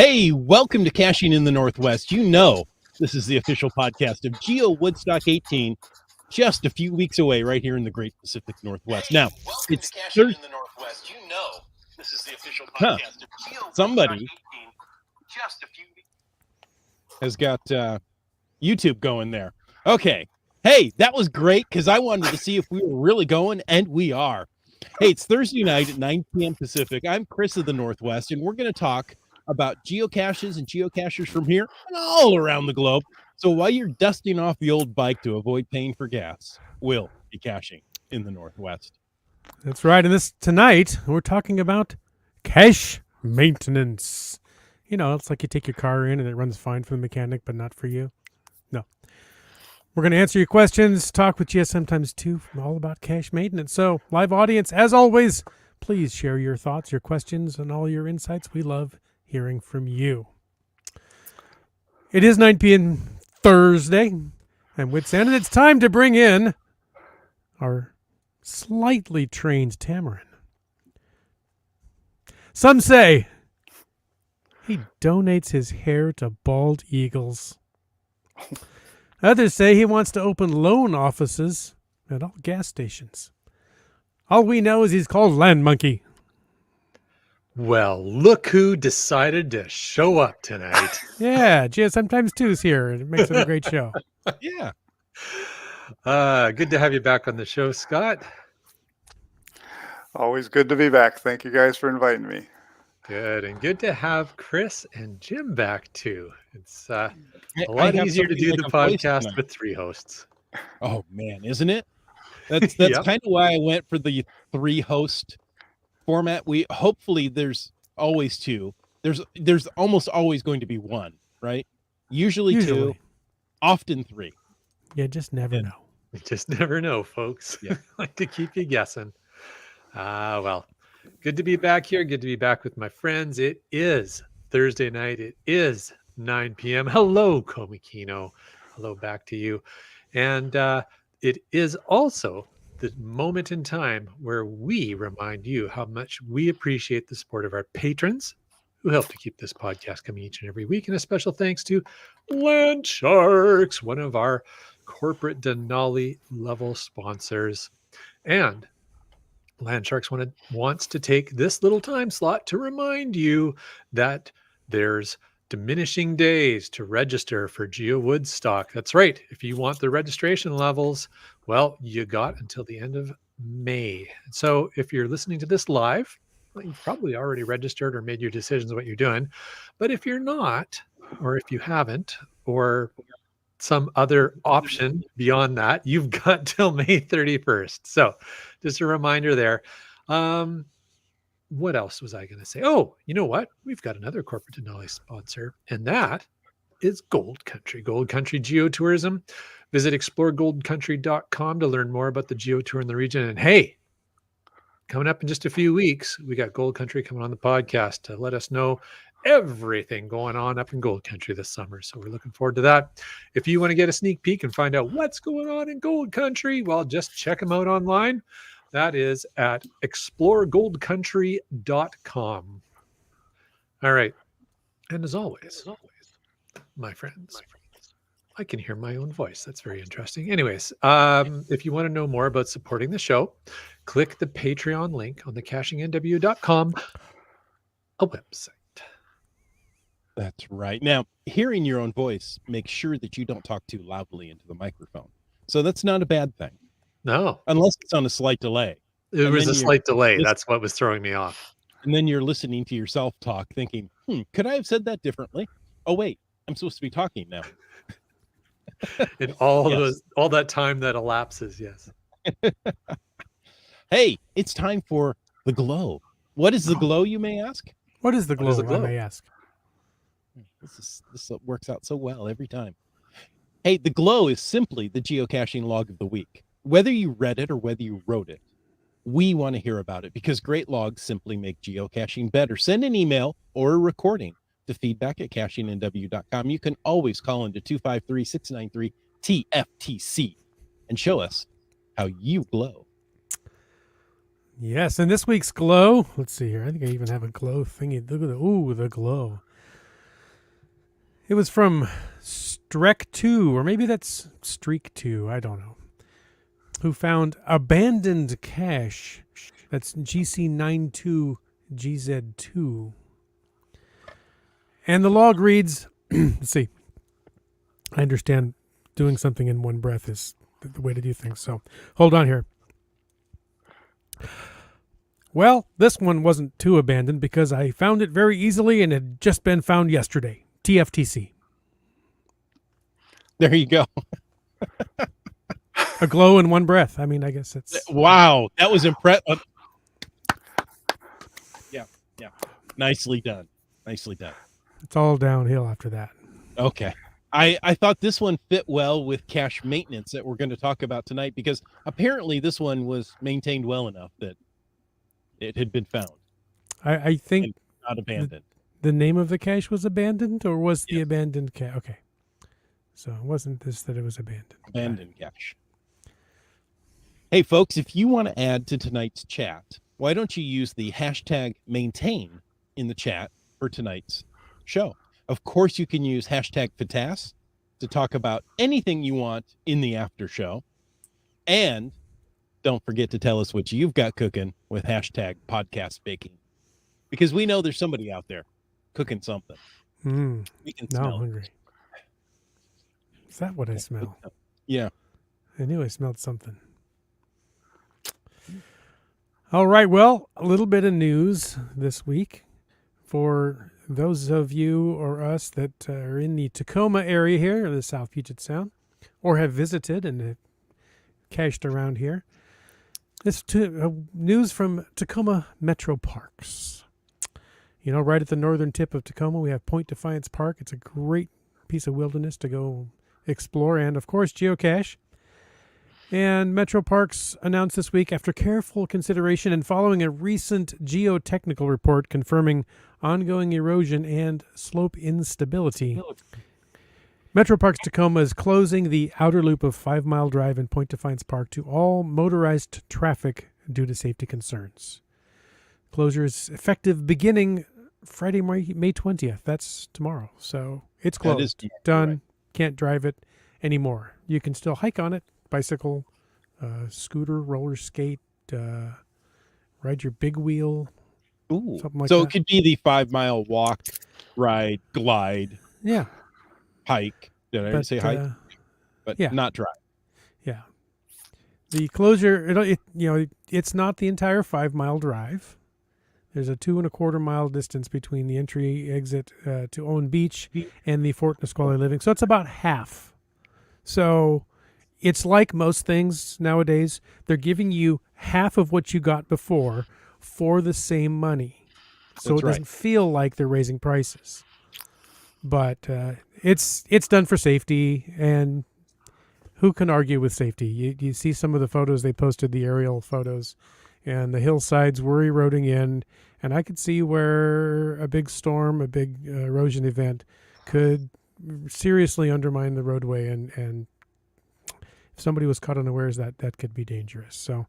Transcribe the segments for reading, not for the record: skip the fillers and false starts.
Hey, welcome to Caching in the Northwest. You know, this is the official podcast of GeoWoodstock 18, just a few weeks away right here in the Great Pacific Northwest. Now, welcome it's to Caching in the Northwest. You know, this is the official podcast of GeoWoodstock somebody 18, just a few weeks has got YouTube going there. Okay. Hey, that was great because I wanted to see if we were really going, and we are. Hey, it's Thursday night at 9 p.m. Pacific. I'm Chris of the Northwest, and we're going to talk about geocaches and geocachers from here and all around the globe. So while you're dusting off the old bike to avoid paying for gas, we'll be caching in the Northwest. That's right. And tonight, we're talking about cache maintenance. You know, it's like you take your car in and it runs fine for the mechanic, but not for you. No. We're going to answer your questions, talk with GSMx2 all about cache maintenance. So, live audience, as always, please share your thoughts, your questions, and all your insights. We love hearing from you. It is 9 p.m. Thursday, and Wits End, and it's time to bring in our slightly trained Tamarin. Some say he donates his hair to bald eagles. Others say he wants to open loan offices at all gas stations. All we know is he's called Land Monkey. Well, look who decided to show up tonight. Yeah, GSMx2's here, and it makes it a great show. Yeah. Good to have you back on the show, Scott. Always good to be back. Thank you guys for inviting me. Good, and good to have Chris and Jim back too. It's a I lot have easier to something do like the a voice podcast tonight. with three hosts. Oh man, isn't it? That's Yep. kind of why I went for the 3-host format. Hopefully there's always two. There's almost always going to be one, right? Usually two, often three. You just never Yeah. know. You just never know, folks. Yeah. Like to keep you guessing. Well, good to be back here. Good to be back with my friends. It is Thursday night. It is 9 p.m. Hello, Komikino. Hello back to you. And it is also the moment in time where we remind you how much we appreciate the support of our patrons who help to keep this podcast coming each and every week. And a special thanks to Land Sharks, one of our corporate Denali level sponsors. And Land Sharks wants to take this little time slot to remind you that there's diminishing days to register for GeoWoodstock. That's right. If you want the registration levels, well, you got until the end of May. So if you're listening to this live, well, you've probably already registered or made your decisions what you're doing. But if you're not, or if you haven't, or some other option beyond that, you've got till May 31st. So just a reminder there. What else was I going to say? Oh, you know what? We've got another corporate Denali sponsor, and that is Gold Country. Gold Country Geotourism. Visit exploregoldcountry.com to learn more about the geotour in the region. And hey, coming up in just a few weeks, we got Gold Country coming on the podcast to let us know everything going on up in Gold Country this summer. So we're looking forward to that. If you want to get a sneak peek and find out what's going on in Gold Country, well, just check them out online. That is at exploregoldcountry.com. All right. And as always, my friends, I can hear my own voice. That's very interesting. Anyways, if you want to know more about supporting the show, click the Patreon link on the cachingnw.com, a website. That's right. Now, hearing your own voice, make sure that you don't talk too loudly into the microphone. So that's not a bad thing. No, unless it's on a slight delay. it was a slight delay. This- That's what was throwing me off. And then you're listening to yourself talk thinking, could I have said that differently? Oh, wait, I'm supposed to be talking now. In all Yes. all that time that elapses, yes. Hey, it's time for the glow. What is the glow, you may ask? What is the What is glow, the glow? I may ask? This works out so well every time. Hey, the glow is simply the geocaching log of the week. Whether you read it or whether you wrote it, we want to hear about it because great logs simply make geocaching better. Send an email or a recording to feedback@cachingnw.com. You can always call into 253-693-TFTC and show us how you glow. Yes, and this week's glow, let's see here. I think I even have a glow thingy. Look at the glow. It was from Streck2, or maybe that's Streak2. I don't know. Who found abandoned cache. That's GC92GZ2. And the log reads, let's see. I understand doing something in one breath is the way to do things. So hold on here. Well, this one wasn't too abandoned because I found it very easily and had just been found yesterday. TFTC. There you go. A glow in one breath. I mean, I guess it's... Wow, that was impressive. Yeah. Nicely done. Nicely done. It's all downhill after that. Okay. I thought this one fit well with cache maintenance that we're going to talk about tonight because apparently this one was maintained well enough that it had been found. I think and not abandoned. The name of the cache was abandoned, or was the abandoned cache? Okay. So it wasn't this that it was abandoned. Abandoned cache. Hey, folks, if you want to add to tonight's chat, why don't you use the hashtag maintain in the chat for tonight's show? Of course, you can use hashtag FATAS to talk about anything you want in the after show. And don't forget to tell us what you've got cooking with hashtag podcast baking. Because we know there's somebody out there cooking something. We can now smell I'm hungry. Is that what I smell? Yeah. I knew I smelled something. All right, well, a little bit of news this week for those of you or us that are in the Tacoma area here, or the South Puget Sound, or have visited and have cached around here. This news from Tacoma Metro Parks. You know, right at the northern tip of Tacoma, we have Point Defiance Park. It's a great piece of wilderness to go explore, and of course, geocache. And Metro Parks announced this week, after careful consideration and following a recent geotechnical report confirming ongoing erosion and slope instability, Metro Parks Tacoma is closing the outer loop of 5 Mile Drive in Point Defiance Park to all motorized traffic due to safety concerns. Closure is effective beginning Friday, May 20th. That's tomorrow. So it's closed. Done. Right. Can't drive it anymore. You can still hike on it. Bicycle, scooter, roller skate, ride your big wheel. Ooh. Something like so that. It could be the 5 mile walk, ride, glide, hike. Did I say hike? But not drive. Yeah. The closure, it's not the entire 5 Mile Drive. There's a 2.25 mile distance between the entry exit to Owen Beach and the Fort Nisqually Living. So it's about half. So it's like most things nowadays. They're giving you half of what you got before for the same money. So it doesn't feel like they're raising prices. But it's done for safety, and who can argue with safety? You see some of the photos they posted, the aerial photos, and the hillsides were eroding in, and I could see where a big storm, a big erosion event could seriously undermine the roadway, and if somebody was caught unawares, that could be dangerous. So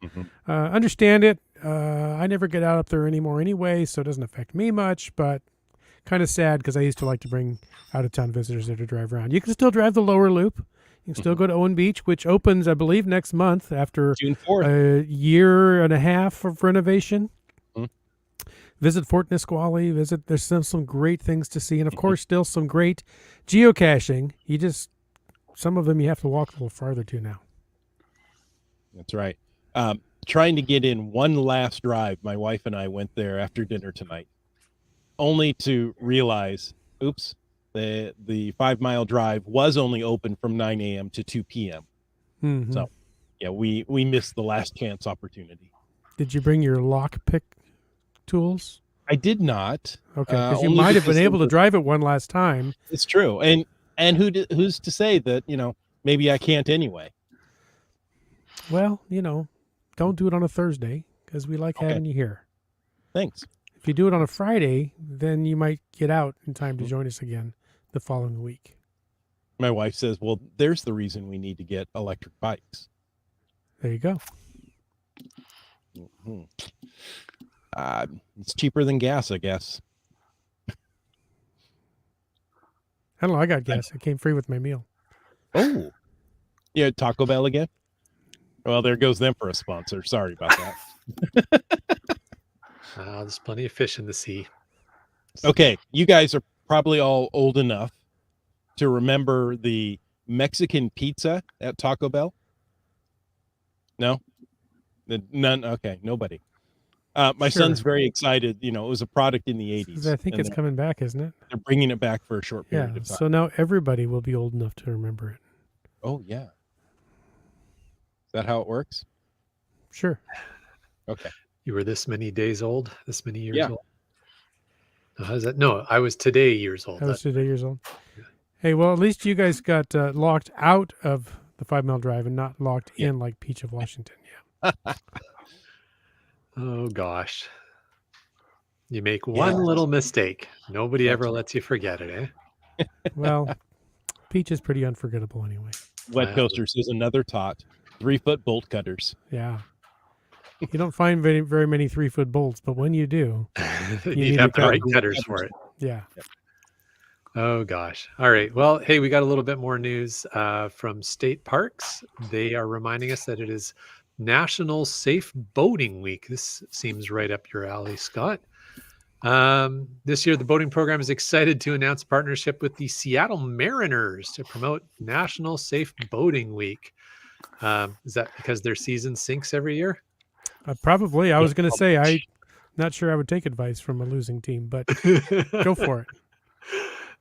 understand it. I never get out up there anymore anyway, so it doesn't affect me much, but kind of sad because I used to like to bring out-of-town visitors there to drive around. You can still drive the lower loop. You can still go to Owen Beach, which opens, I believe, next month after June 4th. A year and a half of renovation. Visit Fort Nisqually. There's some great things to see. And, of course, still some great geocaching. Some of them you have to walk a little farther to now. That's right. Trying to get in one last drive. My wife and I went there after dinner tonight, only to realize, oops, the 5 Mile Drive was only open from 9 a.m. to 2 p.m. So, yeah, we missed the last chance opportunity. Did you bring your lockpick tools? I did not. Okay, because you might have been able to drive it one last time. It's true. And who's to say that, maybe I can't anyway? Well, don't do it on a Thursday because we like having you here. Thanks. If you do it on a Friday, then you might get out in time to join us again the following week. My wife says, well, there's the reason we need to get electric bikes. There you go. It's cheaper than gas, I guess. I don't know. I got gas. It came free with my meal. Oh, yeah, Taco Bell again. Well, there goes them for a sponsor. Sorry about that. There's plenty of fish in the sea. Okay, you guys are probably all old enough to remember the Mexican pizza at Taco Bell. No, none. Okay, nobody. My Sure. son's very excited. You know, it was a product in the 80s. I think it's coming back, isn't it? They're bringing it back for a short period Yeah. of time. So now everybody will be old enough to remember it. Oh, yeah. Is that how it works? Sure. Okay. You were this many days old, this many years Yeah. old. How's that? No, I was today years old. I was 2 years old. Hey, well, at least you guys got locked out of the 5 Mile Drive and not locked in like Peach of Washington. Yeah. Oh gosh. You make one little mistake. Nobody That's ever right. lets you forget it, eh? Well, Peach is pretty unforgettable anyway. Wet Wow. Coaster says another tot. 3-foot bolt cutters. Yeah. You don't find very many 3-foot bolts, but when you do, You need have to the right cut the cutters cutters. for it. yeah. Oh gosh. All right. Well, hey, we got a little bit more news from state parks. They are reminding us that it is National Safe Boating Week. This seems right up your alley, Scott. This year, the boating program is excited to announce a partnership with the Seattle Mariners to promote National Safe Boating Week. Is that because their season sinks every year? Probably. I was going to say, I'm not sure I would take advice from a losing team, but go for it.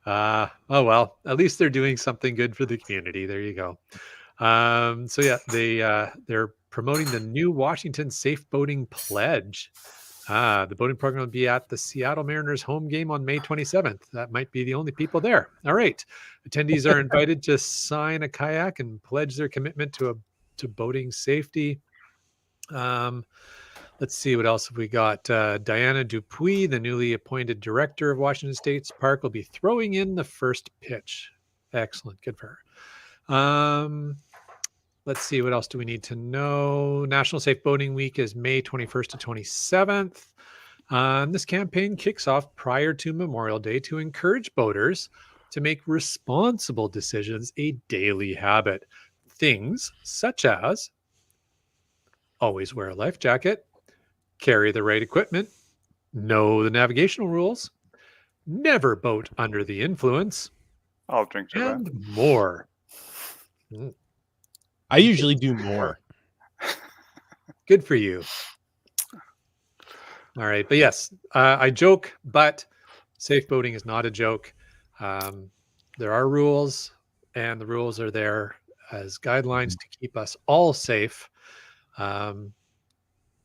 Oh well, at least they're doing something good for the community. There you go. So yeah, they're promoting the new Washington Safe Boating Pledge. The boating program will be at the Seattle Mariners home game on May 27th. That might be the only people there. All right. Attendees are invited to sign a kayak and pledge their commitment to boating safety. Let's see what else have we got. Diana Dupuis, the newly appointed director of Washington State's Park, will be throwing in the first pitch. Excellent. Good for her. Let's see. What else do we need to know? National Safe Boating Week is May 21st to 27th. This campaign kicks off prior to Memorial Day to encourage boaters to make responsible decisions a daily habit. Things such as always wear a life jacket, carry the right equipment, know the navigational rules, never boat under the influence, I'll drink to that. and more. I usually do more. Good for you. All right. But yes, I joke, but safe boating is not a joke. There are rules, and the rules are there as guidelines to keep us all safe.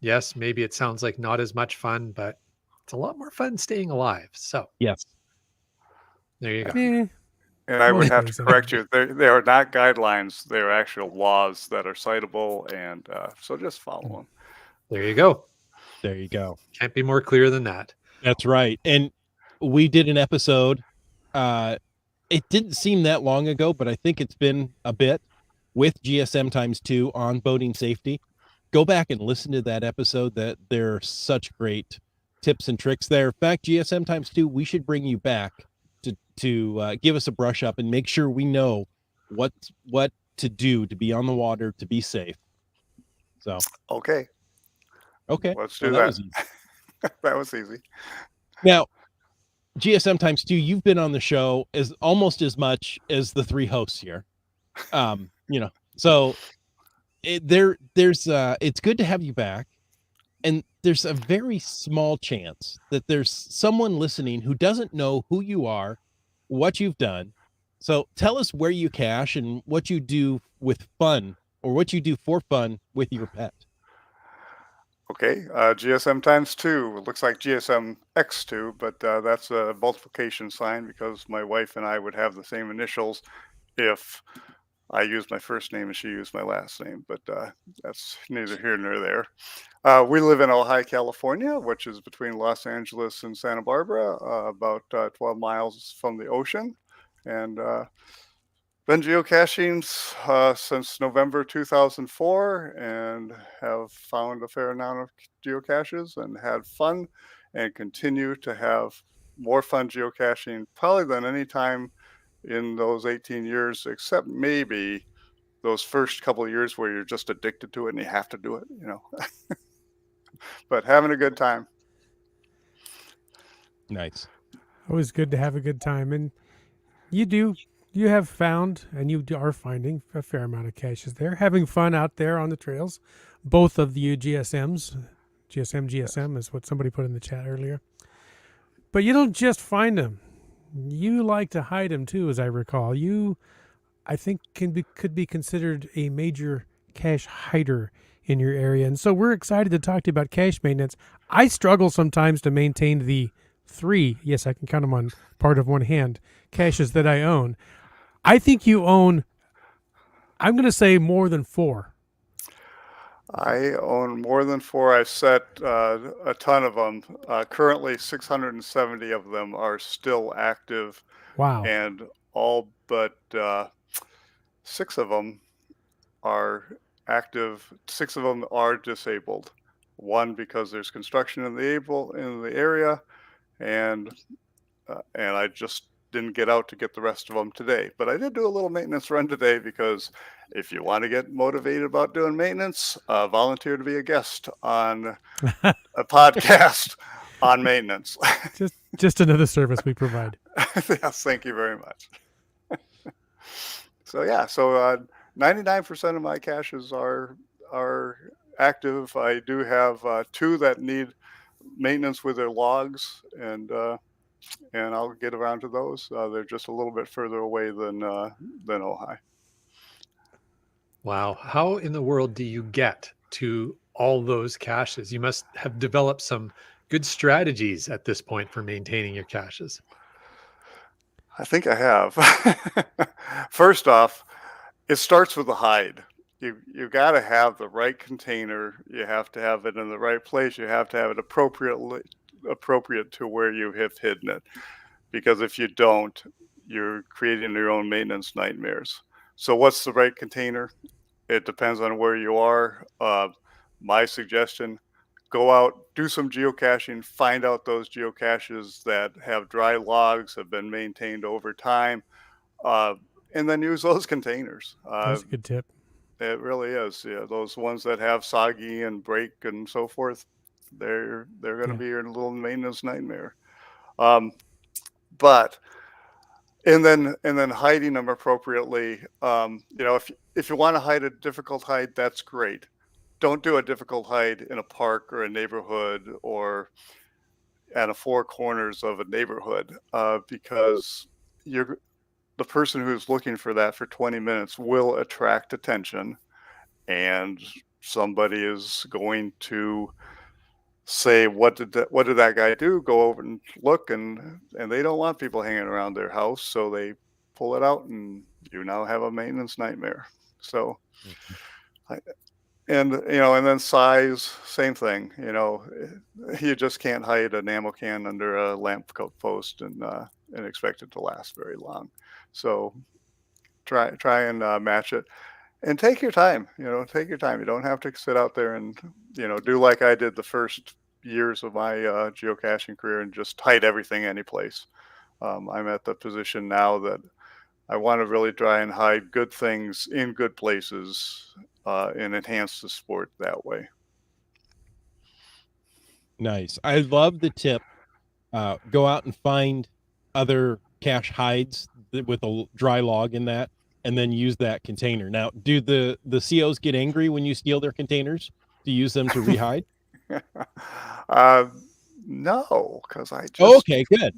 Yes, maybe it sounds like not as much fun, but it's a lot more fun staying alive. So Yes. there you go. Eh, And I would Most have to days, correct you. They are not guidelines. They are actual laws that are citable, and so just follow them. There you go. There you go. Can't be more clear than that. That's right. And we did an episode. It didn't seem that long ago, but I think it's been a bit with GSM x2 on boating safety. Go back and listen to that episode. That there are such great tips and tricks there. In fact, GSM x2, we should bring you back to give us a brush up and make sure we know what to do to be on the water, to be safe. So, Okay, okay. let's do Well, that. was easy. That was easy. Now, GSM x2, you've been on the show as almost as much as the three hosts here. So it's good to have you back. And there's a very small chance that there's someone listening who doesn't know who you are, what you've done. So tell us where you cache and what you do with fun, or what you do for fun with your pet. Okay, GSM x2. It looks like GSMx2, but that's a multiplication sign because my wife and I would have the same initials if I used my first name and she used my last name, but that's neither here nor there. We live in Ojai, California, which is between Los Angeles and Santa Barbara, about 12 miles from the ocean. And been geocaching since November 2004 and have found a fair amount of geocaches and had fun and continue to have more fun geocaching probably than any time in those 18 years, except maybe those first couple of years where you're just addicted to it and you have to do it, but having a good time. Nice. Always good to have a good time. And you have found, and are finding a fair amount of caches there, having fun out there on the trails. Both of you GSMs, GSM is what somebody put in the chat earlier. But you don't just find them. You like to hide them too, as I recall. You, I think, could be considered a major cache hider in your area. And so we're excited to talk to you about cache maintenance. I struggle sometimes to maintain the 3, yes, I can count them on part of one hand, caches that I own. I think you own, I'm going to say, more than 4. I own more than 4. I've set a ton of them. Currently, 670 of them are still active, Wow. and all but 6 of them are active. 6 of them are disabled. 1 because there's construction in the area, and I just didn't get out to get the rest of them today. But I did do a little maintenance run today, because if you want to get motivated about doing maintenance, volunteer to be a guest on a podcast on maintenance. Just another service we provide. Yes, thank you very much. So 99% of my caches are active. I do have 2 that need maintenance with their logs, and I'll get around to those. They're just a little bit further away than Ojai. Wow. How in the world do you get to all those caches? You must have developed some good strategies at this point for maintaining your caches. I think I have. First off, it starts with the hide. You got to have the right container. You have to have it in the right place. You have to have it appropriate to where you have hidden it. Because if you don't, you're creating your own maintenance nightmares. So what's the right container? It depends on where you are. My suggestion, go out, do some geocaching, find out those geocaches that have dry logs, have been maintained over time, and then use those containers. That's a good tip. It really is. Yeah, those ones that have soggy and break and so forth, they're going to be your little maintenance nightmare. But and then hiding them appropriately. If you want to hide a difficult hide, that's great. Don't do a difficult hide in a park or a neighborhood or at the 4 corners of a neighborhood, because the person who's looking for that for 20 minutes will attract attention, and somebody is going to say, what did that guy do? Go over and look, and they don't want people hanging around their house, so they pull it out, and you now have a maintenance nightmare. So, and then size, same thing. You just can't hide an ammo can under a lamp post and expect it to last very long. So try and match it, and take your time. Take your time. You don't have to sit out there and do like I did the first years of my geocaching career and just hide everything any place. I'm at the position now that I want to really try and hide good things in good places and enhance the sport that way. Nice. I love the tip. Go out and find other cache hides with a dry log in that, and then use that container. Now, do the COs get angry when you steal their containers to use them to rehide? No, because I just... Okay, good.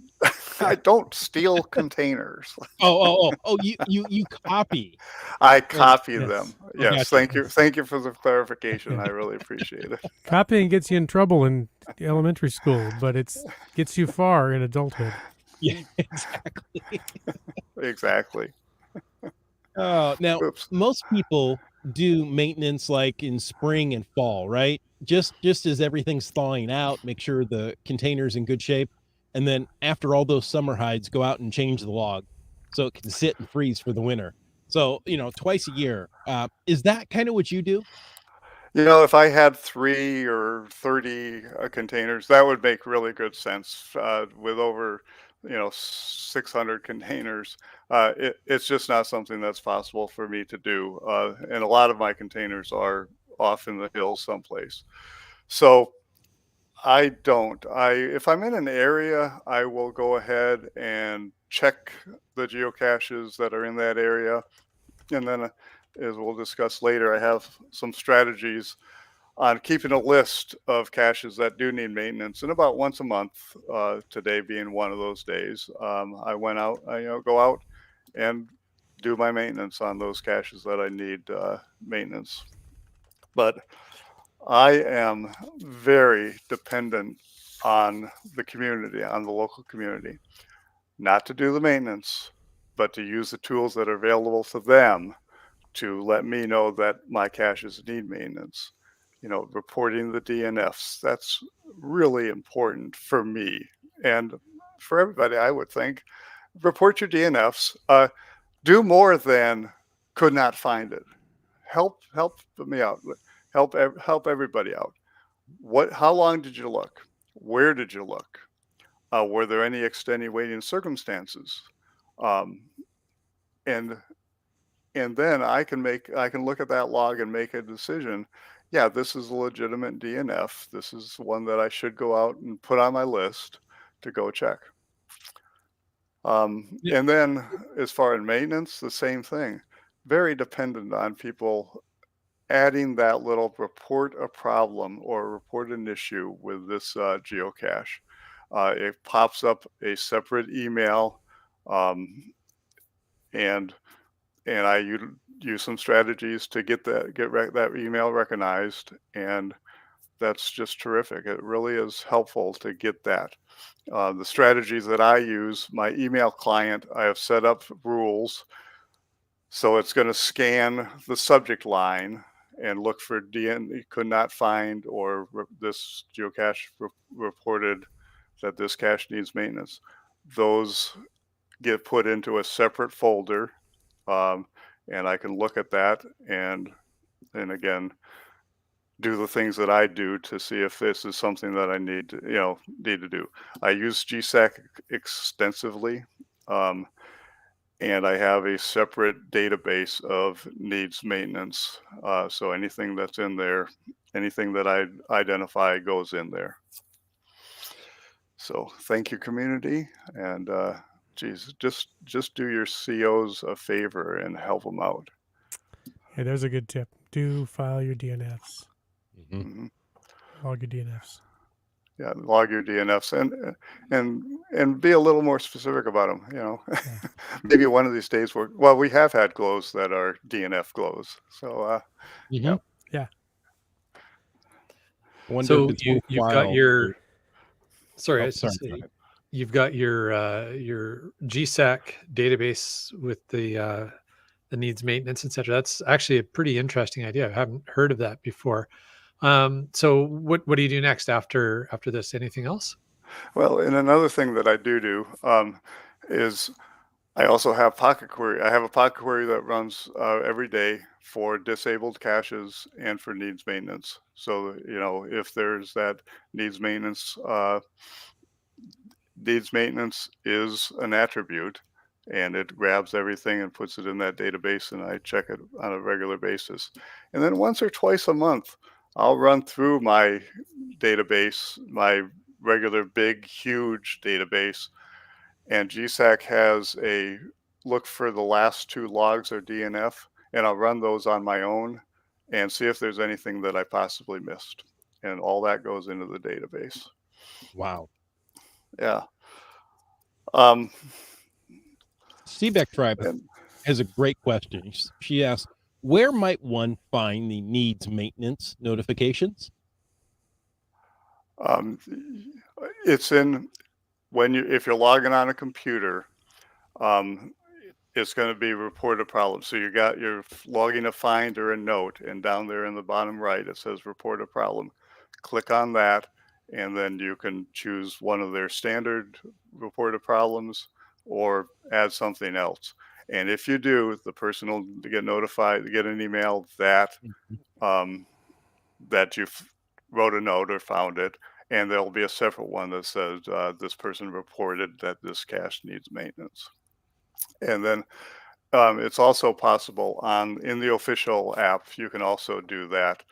I don't steal containers. Oh, you copy. I copy Yes. them. Oh, Yes, gotcha. thank you for the clarification. I really appreciate it. Copying gets you in trouble in elementary school, but it gets you far in adulthood. Yeah, exactly. Exactly. Now, Oops. most people do maintenance like in spring and fall, right? Just as everything's thawing out, make sure the container's in good shape, and then after all those summer hides, go out and change the log so it can sit and freeze for the winter. So, twice a year. Is that kind of what you do? If I had 3 or 30 containers, that would make really good sense. With over 600 containers. It's just not something that's possible for me to do. And a lot of my containers are off in the hills someplace. So I don't. If I'm in an area, I will go ahead and check the geocaches that are in that area. And then, as we'll discuss later, I have some strategies on keeping a list of caches that do need maintenance. And about once a month, today being one of those days, I went out, go out and do my maintenance on those caches that I need maintenance. But I am very dependent on the community, on the local community, not to do the maintenance, but to use the tools that are available to them to let me know that my caches need maintenance. Reporting the DNFs, that's really important for me and for everybody, I would think. Report your DNFs. Do more than could not find it. Help me out. Help everybody out. How long did you look? Where did you look? Were there any extenuating circumstances? Um, and and then I can look at that log and make a decision. Yeah, this is a legitimate DNF. This is one that I should go out and put on my list to go check. Yeah. And then as far as maintenance, the same thing. Very dependent on people adding that little report a problem or report an issue with this geocache. It pops up a separate email, um, and I use some strategies to get that email recognized, and that's just terrific. It really is helpful to get that. The strategies that I use, my email client, I have set up rules. So it's going to scan the subject line and look for DN could not find, or this geocache reported that this cache needs maintenance. Those get put into a separate folder, and I can look at that and again do the things that I do to see if this is something that I need to do. I use GSAC extensively. And I have a separate database of needs maintenance. So anything that's in there, anything that I identify goes in there. So thank you, community. And geez, just do your COs a favor and help them out. Hey, there's a good tip. Do file your DNFs. Mm-hmm. Log your DNFs. Yeah, log your DNFs and be a little more specific about them. Yeah. Maybe one of these days we have had glows that are DNF glows. So Mm-hmm. Yeah. I wonder So if it's you've got worthwhile your to- sorry, I Oh, was sorry, just go saying, ahead. you've got your GSAC database with the needs maintenance, etc. That's actually a pretty interesting idea. I haven't heard of that before. So what do you do next after this? Anything else? Well, and another thing that I do is I also have Pocket Query. I have a Pocket Query that runs every day for disabled caches and for needs maintenance. So if there's that needs maintenance, needs maintenance is an attribute, and it grabs everything and puts it in that database, and I check it on a regular basis. And then once or twice a month, I'll run through my database, my regular big, huge database, and GSAC has a look for the last 2 logs or DNF, and I'll run those on my own and see if there's anything that I possibly missed. And all that goes into the database. Wow. Yeah. Um, Seebeck Tribe and, has a great question. She asks, where might one find the needs maintenance notifications? it's in if you're logging on a computer, um, it's going to be report a problem. So you're logging a find or a note, and down there in the bottom right it says report a problem. Click on that, and then you can choose one of their standard reported problems or add something else. And if you do, the person will get notified, get an email that that you wrote a note or found it, and there'll be a separate one that says this person reported that this cache needs maintenance. And then it's also possible in the official app, you can also do that.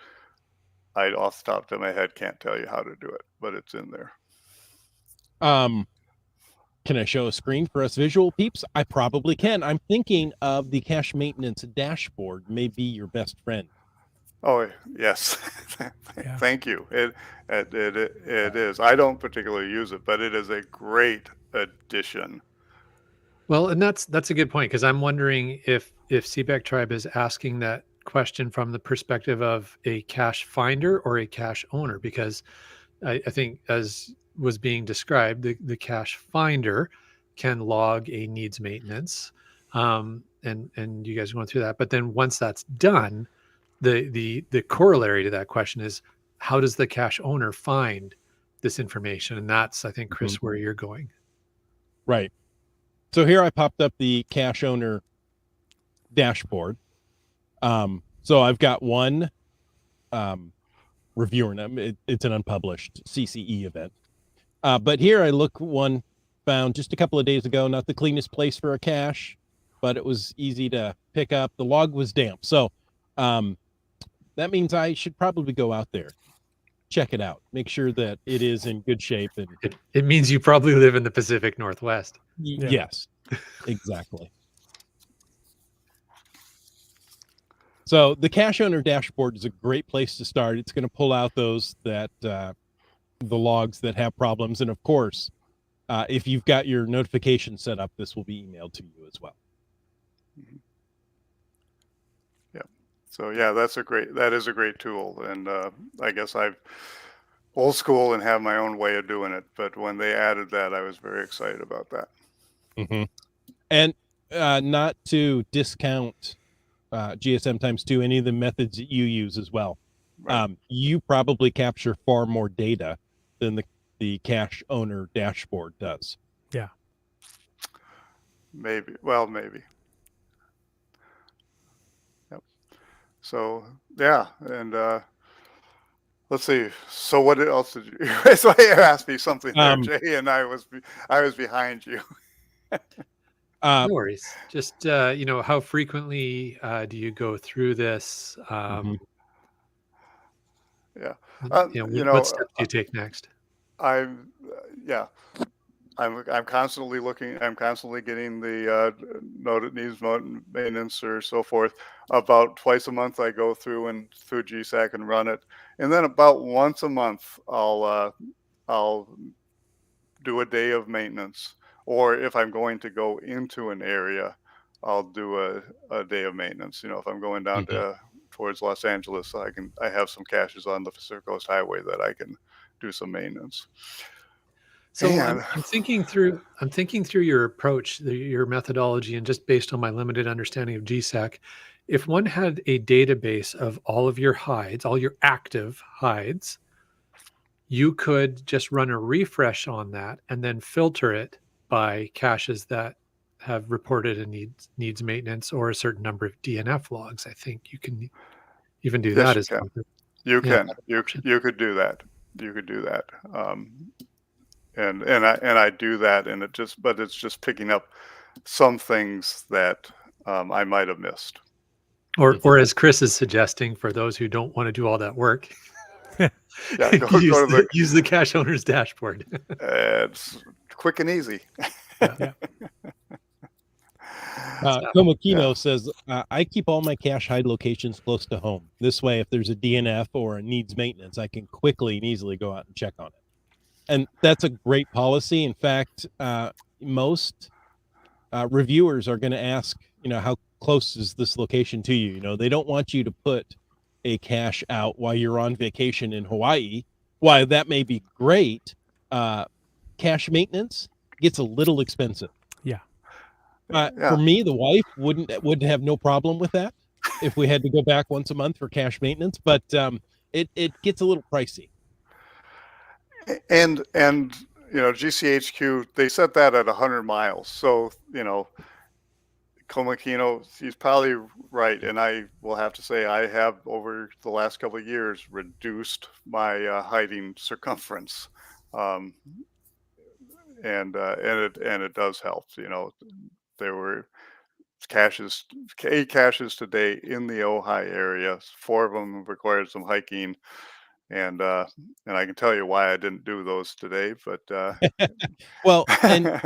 I, off the top of my head, can't tell you how to do it, but it's in there. Can I show a screen for us visual peeps? I probably can. I'm thinking of the cache maintenance dashboard may be your best friend. Oh, yes. Yeah. Thank you. It is. I don't particularly use it, but it is a great addition. Well, and that's a good point, because I'm wondering if CBEC Tribe is asking that question from the perspective of a cache finder or a cache owner, because I think, as was being described, the cache finder can log a needs maintenance, and you guys are going through that. But then once that's done, the corollary to that question is, how does the cache owner find this information? And that's, I think, Chris, where you're going. Right. So here I popped up the cache owner dashboard. So I've got one reviewer, and it's an unpublished CCE event. But here I look one found just a couple of days ago, not the cleanest place for a cache, but it was easy to pick up. The log was damp. So that means I should probably go out there, check it out, make sure that it is in good shape. And It means you probably live in the Pacific Northwest. Yeah. Yes, exactly. So the cache owner dashboard is a great place to start. It's going to pull out those that the logs that have problems, and of course, if you've got your notification set up, this will be emailed to you as well. Yeah. So yeah, that is a great tool, and I guess I'm old school and have my own way of doing it. But when they added that, I was very excited about that. Mm-hmm. And not to discount GSM times 2, any of the methods that you use as well. Right. You probably capture far more data than the cache owner dashboard does. Yeah. Maybe. Well, maybe. Yep. So yeah, and let's see. So what else did you? So you asked me something there, Jay, and I was behind you. No worries. Just how frequently do you go through this? Yeah. What steps do you take next? I'm constantly looking. I'm constantly getting the note it needs maintenance or so forth. About twice a month, I go through GSAC and run it, and then about once a month, I'll do a day of maintenance. Or if I'm going to go into an area, I'll do a day of maintenance. If I'm going down towards Los Angeles, I have some caches on the Pacific Coast Highway that I can do some maintenance. So I'm thinking through your approach, your methodology, and just based on my limited understanding of GSAC, if one had a database of all of your hides, all your active hides, you could just run a refresh on that and then filter it by caches that have reported a needs maintenance or a certain number of DNF logs. I think you can even do that as well. You could do that. You could do that. And I do that, and it's just picking up some things that I might have missed. Or as Chris is suggesting, for those who don't want to do all that work, use the cache owner's dashboard. It's quick and easy. Tomakino says, I keep all my cache hide locations close to home. This way, if there's a DNF or a needs maintenance, I can quickly and easily go out and check on it. And that's a great policy. In fact, most reviewers are going to ask, how close is this location to you? They don't want you to put a cache out while you're on vacation in Hawaii. While that may be great, cache maintenance gets a little expensive. Yeah. For me, the wife would have no problem with that if we had to go back once a month for cache maintenance, but it gets a little pricey. And GCHQ, they set that at 100 miles. So, Komakino, he's probably right, and I will have to say I have over the last couple of years reduced my hiding circumference, um, and it does help. You know, there were caches, 8 caches today in the Ojai area. 4 of them required some hiking, and I can tell you why I didn't do those today. But Well, and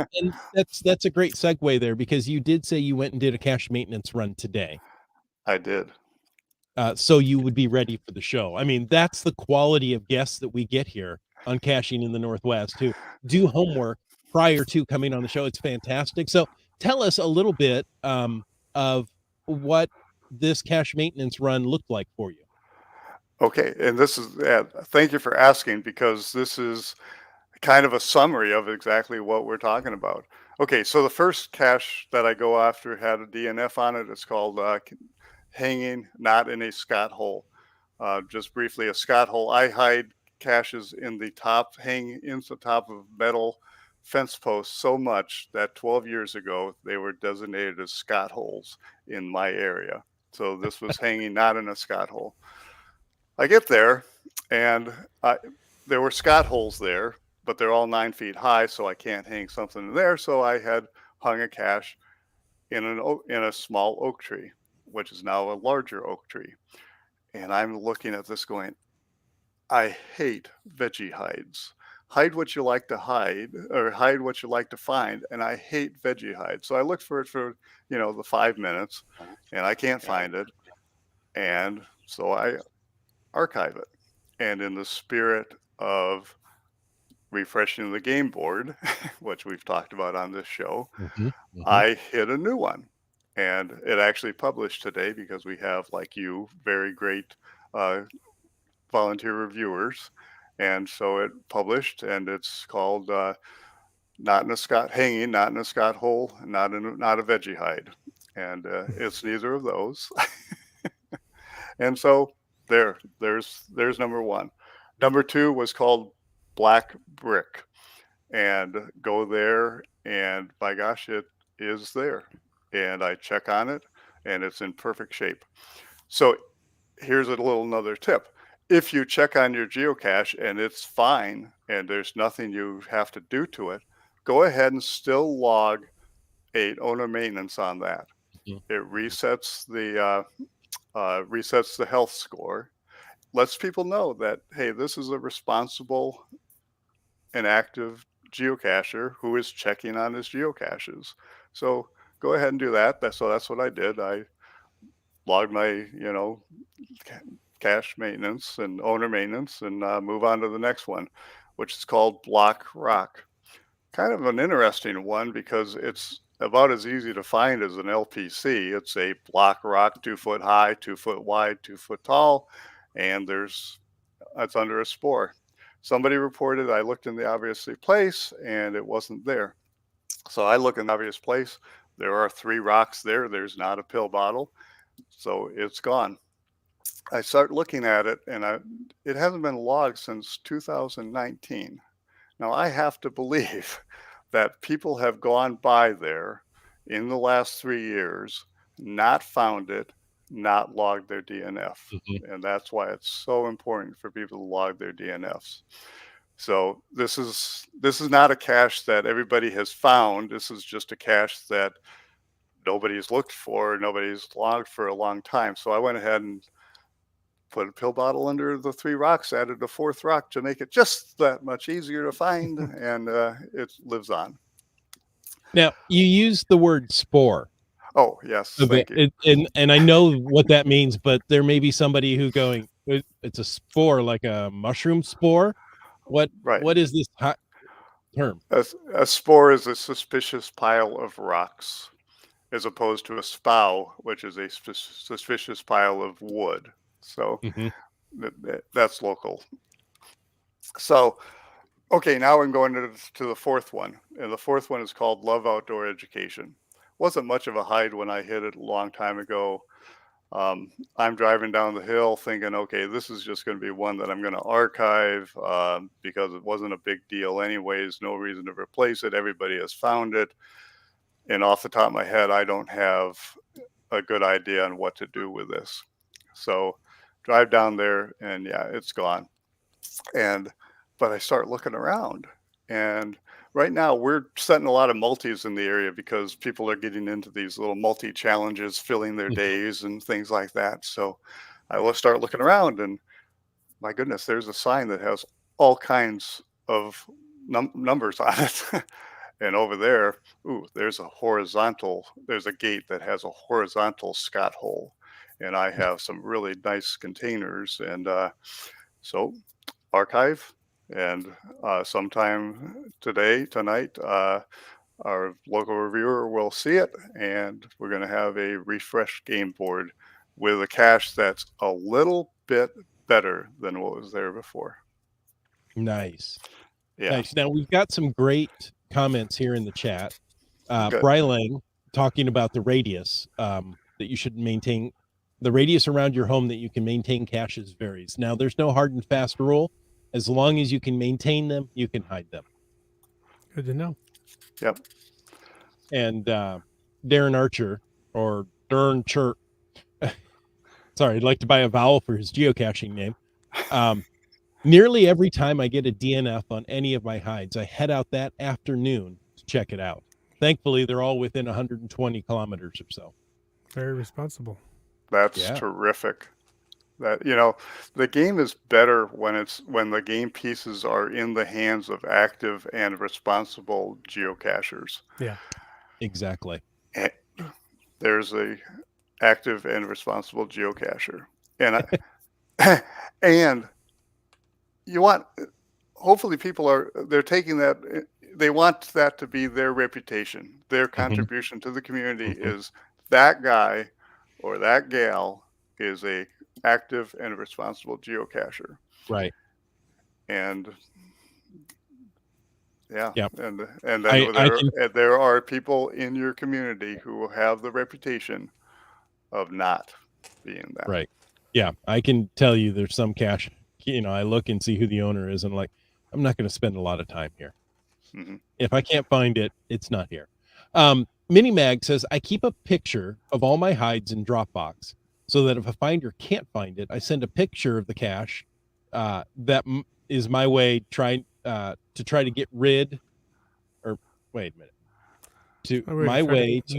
that's a great segue there because you did say you went and did a cache maintenance run today. I did. So you would be ready for the show. I mean, that's the quality of guests that we get here on Caching in the Northwest who do homework prior to coming on the show. It's fantastic. So tell us a little bit of what this cache maintenance run looked like for you. Okay, and this is thank you for asking, because this is kind of a summary of exactly what we're talking about. Okay, so the first cache that I go after had a DNF on it. It's called hanging not in a Scott hole. Just briefly, a Scott hole. I hide caches in the top, hanging in the top of metal fence posts so much that 12 years ago they were designated as Scott holes in my area. So this was hanging not in a Scott hole. I get there, and there were Scott holes there, but they're all 9 feet high, so I can't hang something there. So I had hung a cache in a small oak tree, which is now a larger oak tree. And I'm looking at this going, I hate veggie hides. Hide what you like to hide, or hide what you like to find, and I hate veggie hides. So I looked for it for, the 5 minutes, and I can't find it. And so I archive it. And in the spirit of refreshing the game board, which we've talked about on this show, I hit a new one. And it actually published today because we have, like you, very great volunteer reviewers. And so it published, and it's called Not in a Scott Hanging, Not in a Scott Hole, Not a Veggie Hide. And it's neither of those. And so there's number one. Number two was called Black Brick. And go there, and by gosh, it is there. And I check on it, and it's in perfect shape. So here's another tip. If you check on your geocache and it's fine and there's nothing you have to do to it, go ahead and still log a owner maintenance on that. It resets the health score, lets people know that, hey, this is a responsible and active geocacher who is checking on his geocaches. So go ahead and do that. So that's what I did. I logged my, cache maintenance and owner maintenance, and move on to the next one, which is called Block Rock. Kind of an interesting one because it's about as easy to find as an LPC. It's a block rock, 2 foot high, 2 foot wide, 2 foot tall, and it's under a spore. Somebody reported I looked in the obvious place and it wasn't there. So I look in the obvious place. There are 3 rocks there. There's not a pill bottle. So it's gone. I start looking at it, and it hasn't been logged since 2019. Now I have to believe that people have gone by there in the last 3 years, not found it, not logged their DNF. And that's why it's so important for people to log their DNFs. So this is not a cache that everybody has found. This is just a cache that nobody's looked for, nobody's logged for a long time. So I went ahead and put a pill bottle under the 3 rocks, added a 4th rock to make it just that much easier to find, and it lives on. Now, you used the word spore. Oh, yes, thank you. And I know what that means, but there may be somebody who going, it's a spore, like a mushroom spore. What is this term? A spore is a suspicious pile of rocks, as opposed to a spow, which is a suspicious pile of wood. So that's local. So, okay, now I'm going to the 4th one. And the 4th one is called Love Outdoor Education. Wasn't much of a hide when I hit it a long time ago. I'm driving down the hill thinking, okay, this is just going to be one that I'm going to archive because it wasn't a big deal anyways. No reason to replace it. Everybody has found it. and off the top of my head, I don't have a good idea on what to do with this. So drive down there, and yeah, it's gone. But I start looking around, and right now we're setting a lot of multis in the area because people are getting into these little multi challenges, filling their days and things like that. So I will start looking around, and my goodness, there's a sign that has all kinds of numbers on it. And over there, ooh, there's a gate that has a horizontal Scott hole. And I have some really nice containers. And so archive. And sometime tonight, our local reviewer will see it. And we're going to have a refreshed game board with a cache that's a little bit better than what was there before. Nice. Yeah. Nice. Now we've got some great comments here in the chat. Good. Brylang talking about the radius that you should maintain. The radius around your home that you can maintain caches varies. Now there's no hard and fast rule. As long as you can maintain them, you can hide them. Good to know. Yep. And Darren Archer, or Dern Chert, sorry, I'd like to buy a vowel for his geocaching name. Nearly every time I get a DNF on any of my hides, I head out that afternoon to check it out. Thankfully, they're all within 120 kilometers or so. Very responsible. That's terrific. That, the game is better when the game pieces are in the hands of active and responsible geocachers. Yeah, exactly. There's a active and responsible geocacher, and and you want. Hopefully, they're taking that. They want that to be their reputation. Their contribution to the community is that guy or that gal is a active and responsible geocacher. Right. And yeah. Yep. And then there are people in your community who have the reputation of not being that. Right. Yeah. I can tell you there's some cache, I look and see who the owner is and I'm not going to spend a lot of time here. If I can't find it, it's not here. Minimag says, I keep a picture of all my hides in Dropbox so that if a finder can't find it, I send a picture of the cache. That is my way to try to get rid, or wait a minute.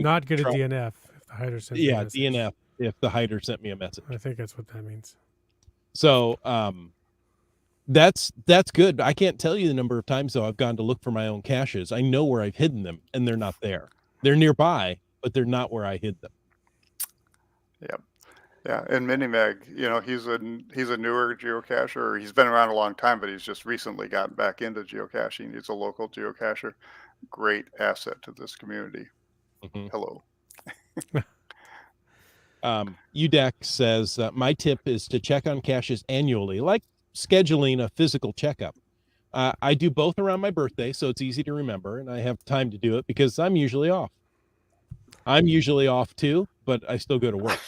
Not get a DNF if the hider sent me a message. DNF if the hider sent me a message. I think that's what that means. So that's good. I can't tell you the number of times though I've gone to look for my own caches. I know where I've hidden them and they're not there. They're nearby, but they're not where I hid them. Yep. Yeah, and Minimag, he's a newer geocacher. He's been around a long time, but he's just recently gotten back into geocaching. He's a local geocacher. Great asset to this community. Hello. UDAC says, my tip is to check on caches annually, like scheduling a physical checkup. I do both around my birthday, so it's easy to remember, and I have time to do it because I'm usually off. I'm usually off too, but I still go to work.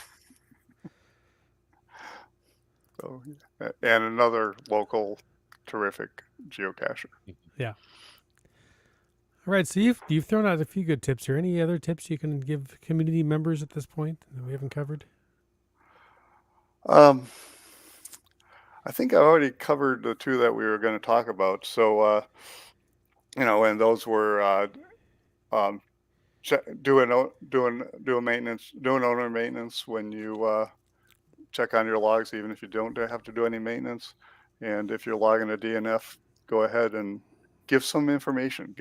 So, and another local terrific geocacher. Yeah. All right, so you've thrown out a few good tips here. Any other tips you can give community members at this point that we haven't covered? I think I already covered the two that we were going to talk about. So, and those were doing owner maintenance when you check on your logs, even if you don't have to do any maintenance. And if you're logging a DNF, go ahead and give some information.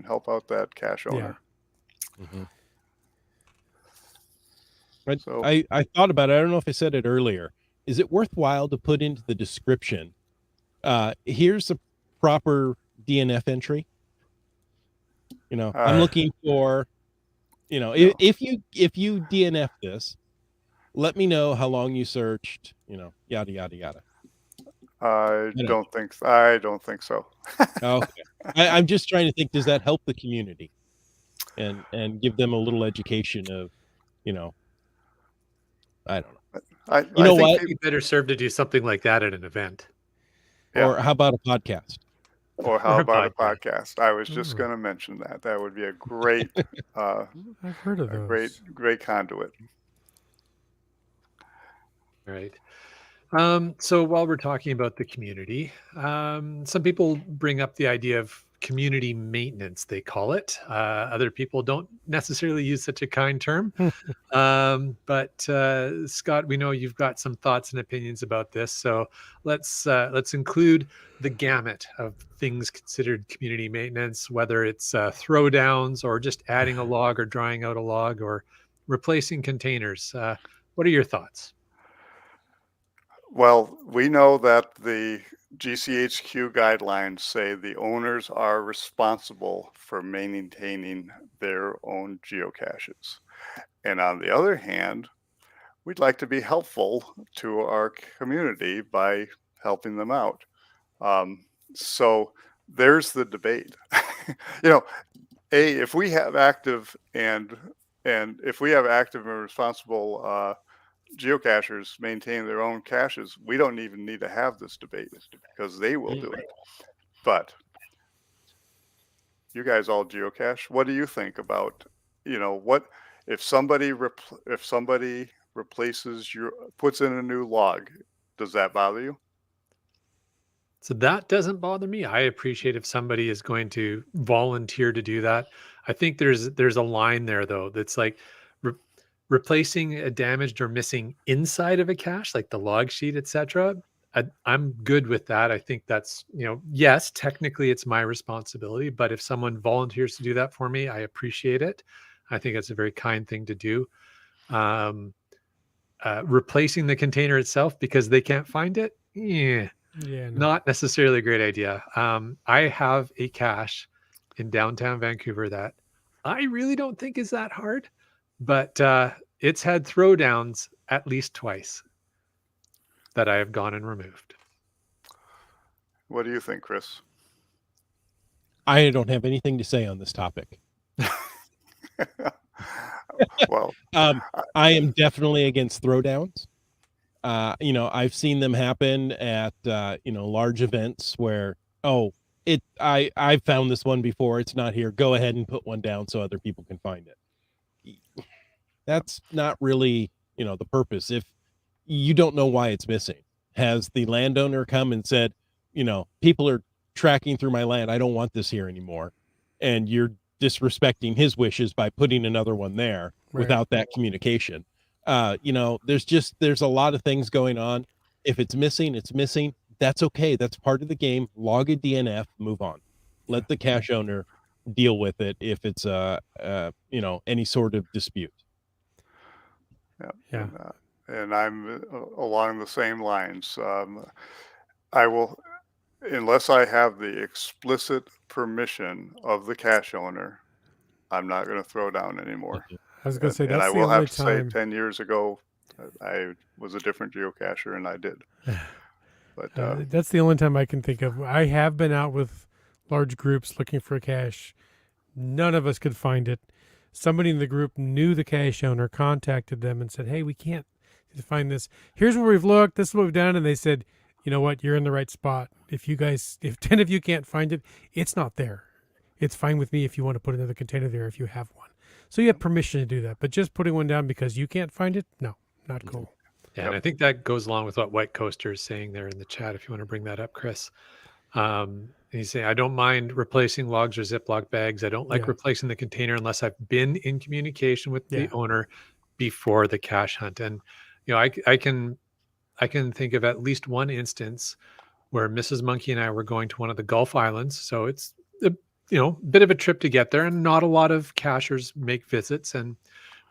Help out that cache owner. So, I thought about it. I don't know if I said it earlier. Is it worthwhile to put into the description, here's a proper DNF entry? I'm looking for, if you DNF this, let me know how long you searched, yada, yada, yada. I don't think so. Okay. I'm just trying to think, does that help the community and give them a little education of, I don't know. I think what? You'd be better served to do something like that at an event. Or how about a podcast? Or how Or a about a podcast. podcast? I was just Ooh. going to mention that. That would be a great, uh, I've heard of a great, those. great conduit. Right. So while we're talking about the community, some people bring up the idea of community maintenance, they call it. Other people don't necessarily use such a kind term. But Scott, we know you've got some thoughts and opinions about this. So let's include the gamut of things considered community maintenance, whether it's throwdowns or just adding a log or drying out a log or replacing containers. What are your thoughts? Well, we know that the GCHQ guidelines say the owners are responsible for maintaining their own geocaches. And on the other hand, we'd like to be helpful to our community by helping them out. So there's the debate. you know, if we have active and if we have active and responsible geocachers maintain their own caches, we don't even need to have this debate because they will do it. But you guys all geocache. What do you think about, what if somebody replaces puts in a new log? Does that bother you? So that doesn't bother me. I appreciate if somebody is going to volunteer to do that. I think there's a line there though that's like re- replacing a damaged or missing inside of a cache, like the log sheet, etc. I'm good with that. I think that's, yes, technically it's my responsibility, but if someone volunteers to do that for me, I appreciate it. I think it's a very kind thing to do. Um, Replacing the container itself because they can't find it, yeah, Yeah, no. not necessarily a great idea. I have a cache in downtown Vancouver that I really don't think is that hard, but it's had throwdowns at least twice that I have gone and removed. What do you think, Chris? I don't have anything to say on this topic. Well, I am definitely against throwdowns. I've seen them happen at large events where, I found this one before, it's not here. Go ahead and put one down so other people can find it. That's not really, the purpose. If you don't know why it's missing, has the landowner come and said, people are tracking through my land, I don't want this here anymore, and you're disrespecting his wishes by putting another one there without that communication. There's a lot of things going on. If it's missing, it's missing. That's okay. That's part of the game. Log a DNF, move on. Let the cache owner deal with it if it's any sort of dispute. Yeah. And I'm along the same lines. I will, unless I have the explicit permission of the cache owner, I'm not going to throw down anymore. I was going to say And that's I the will only have to say time. 10 years ago, I was a different geocacher and I did. But That's the only time I can think of. I have been out with large groups looking for a cache. None of us could find it. Somebody in the group knew the cache owner, contacted them and said, "Hey, we can't find this. Here's where we've looked. This is what we've done." And they said, "You know what? You're in the right spot. If 10 of you can't find it, it's not there. It's fine with me if you want to put another container there if you have one." So you have permission to do that. But just putting one down because you can't find it, no, not cool. Yeah, and I think that goes along with what White Coaster is saying there in the chat, if you want to bring that up, Chris. And he's saying, I don't mind replacing logs or Ziploc bags. I don't like replacing the container unless I've been in communication with the owner before the cache hunt. And, I can think of at least one instance where Mrs. Monkey and I were going to one of the Gulf Islands. So it's a bit of a trip to get there, and not a lot of cachers make visits. And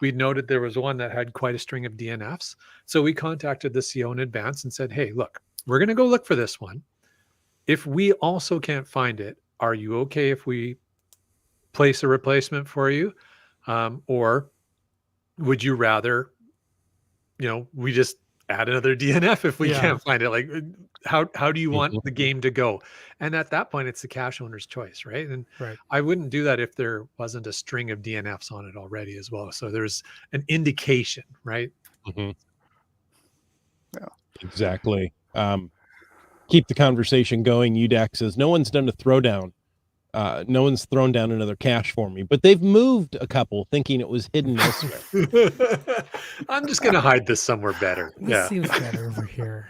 we noted there was one that had quite a string of DNFs. So we contacted the CO in advance and said, "Hey, look, we're going to go look for this one. If we also can't find it, are you okay if we place a replacement for you? Or would you rather, we just add another DNF if we can't find it? Like, how do you want the game to go?" And at that point, it's the cache owner's choice, right? And I wouldn't do that if there wasn't a string of DNFs on it already as well. So there's an indication, right? Mm-hmm. Yeah, exactly. keep the conversation going, UDAC says, no one's done a throwdown. No one's thrown down another cache for me, but they've moved a couple thinking it was hidden elsewhere. I'm just gonna hide this somewhere better. This seems better over here.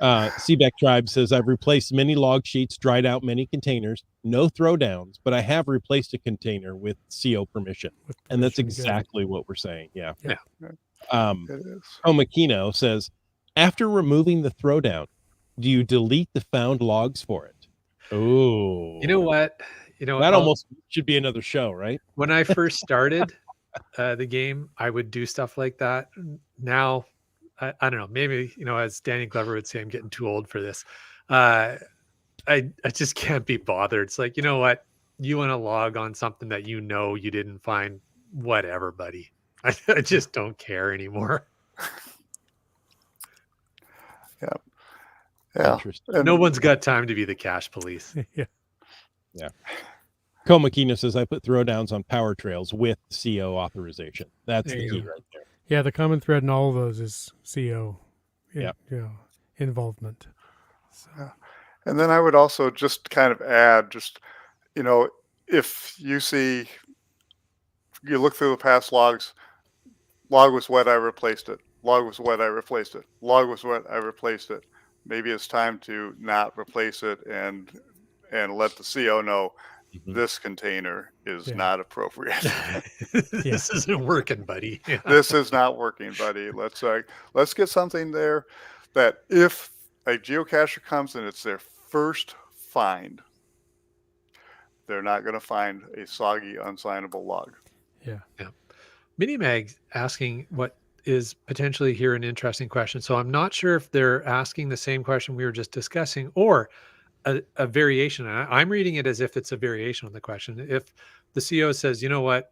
Seabeck Tribe says, I've replaced many log sheets, dried out many containers, no throwdowns, but I have replaced a container with CO permission. And that's exactly what we're saying. Yeah. Yeah. It is. Omakino says, after removing the throwdown, do you delete the found logs for it? Oh, You know what? that almost should be another show, right? When I first started the game, I would do stuff like that. Now, I don't know. Maybe as Danny Glover would say, I'm getting too old for this. I just can't be bothered. It's like, you know what? You want to log on something that you didn't find, whatever, buddy. I just don't care anymore. Yeah. Interesting. No one's got time to be the cache police. Yeah. Komakina says, I put throwdowns on power trails with CO authorization. That's There the you key go. right there. Yeah, the common thread in all of those is CO Yep. involvement. So, And then I would also just kind of add, if you see, you look through the past logs, log was wet, I replaced it. Log was wet, I replaced it. Log was wet, I replaced it. Maybe it's time to not replace it and let the CO know this container is not appropriate. This isn't working, buddy. Yeah. This is not working, buddy. Let's get something there that if a geocacher comes and it's their first find, they're not going to find a soggy, unsignable log. yeah. Minimag's asking what is potentially here an interesting question. So I'm not sure if they're asking the same question we were just discussing or a variation. And I'm reading it as if it's a variation on the question. If the CO says, you know what,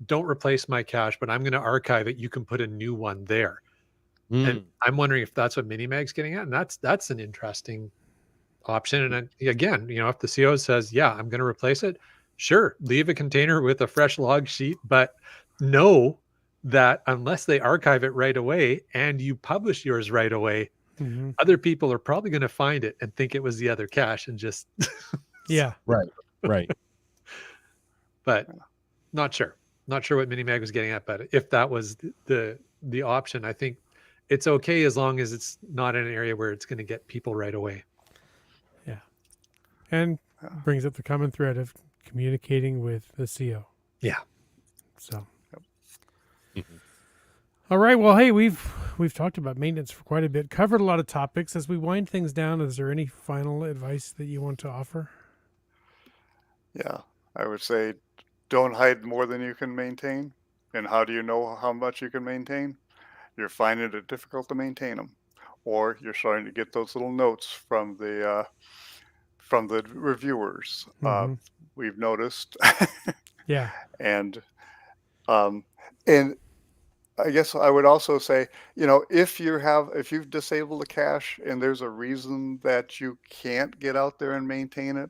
don't replace my cache, but I'm going to archive it, you can put a new one there. And I'm wondering if that's what Minimag's getting at. And that's an interesting option. And again, if the CO says, yeah, I'm going to replace it, sure, leave a container with a fresh log sheet, but know that unless they archive it right away and you publish yours right away, other people are probably going to find it and think it was the other cache and just Yeah. Right. But not sure what Minimag was getting at. But if that was the option, I think it's okay as long as it's not in an area where it's going to get people right away. Yeah. And brings up the common thread of communicating with the CO. Yeah. So. All right. Well, hey, we've talked about maintenance for quite a bit, covered a lot of topics. As we wind things down, is there any final advice that you want to offer? Yeah, I would say don't hide more than you can maintain. And how do you know how much you can maintain? You're finding it difficult to maintain them, or you're starting to get those little notes from the reviewers. We've noticed. Yeah. And I guess I would also say, if you've disabled a cache and there's a reason that you can't get out there and maintain it,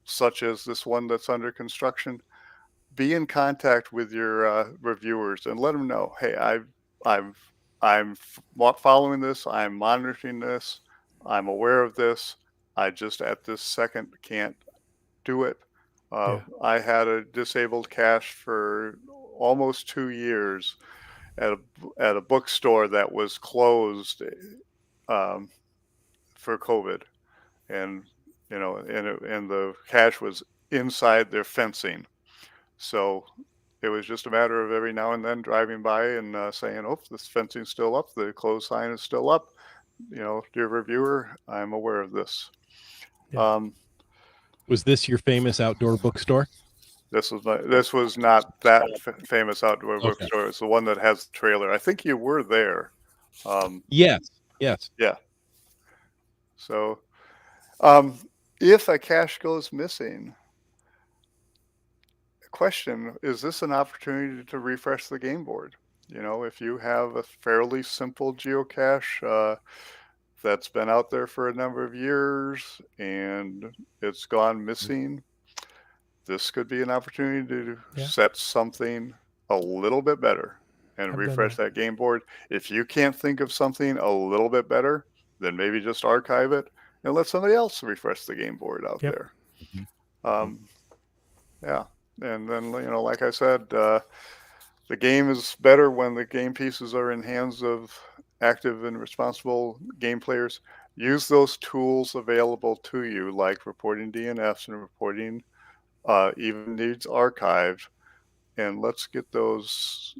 such as this one that's under construction, be in contact with your reviewers and let them know, hey, I'm following this, I'm monitoring this, I'm aware of this, I just at this second can't do it. I had a disabled cache for almost 2 years at a bookstore that was closed for COVID, and and the cache was inside their fencing, so it was just a matter of every now and then driving by and saying, "Oh, this fencing's still up. The closed sign is still up. Dear reviewer, I'm aware of this." Yeah. Was this your famous outdoor bookstore? This was not that famous outdoor bookstore. It's the one that has the trailer. I think you were there. Yes. Yeah. So, if a cache goes missing, question, is this an opportunity to refresh the game board? If you have a fairly simple geocache that's been out there for a number of years and it's gone missing, this could be an opportunity to set something a little bit better and refresh that game board. If you can't think of something a little bit better, then maybe just archive it and let somebody else refresh the game board out Yep. there. Mhm. Yeah, and then like I said, the game is better when the game pieces are in hands of active and responsible game players. Use those tools available to you, like reporting DNFs and reporting even needs archived, and let's get those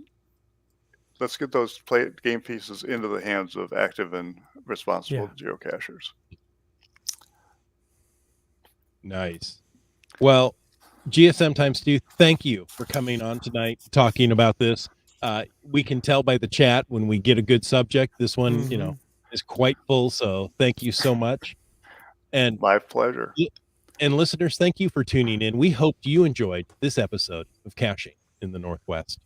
game pieces into the hands of active and responsible geocachers. Nice. Well, GSM times 2, thank you for coming on tonight talking about this. We can tell by the chat when we get a good subject. This one, is quite full, so thank you so much. And My pleasure. And listeners, thank you for tuning in. We hope you enjoyed this episode of Caching in the Northwest.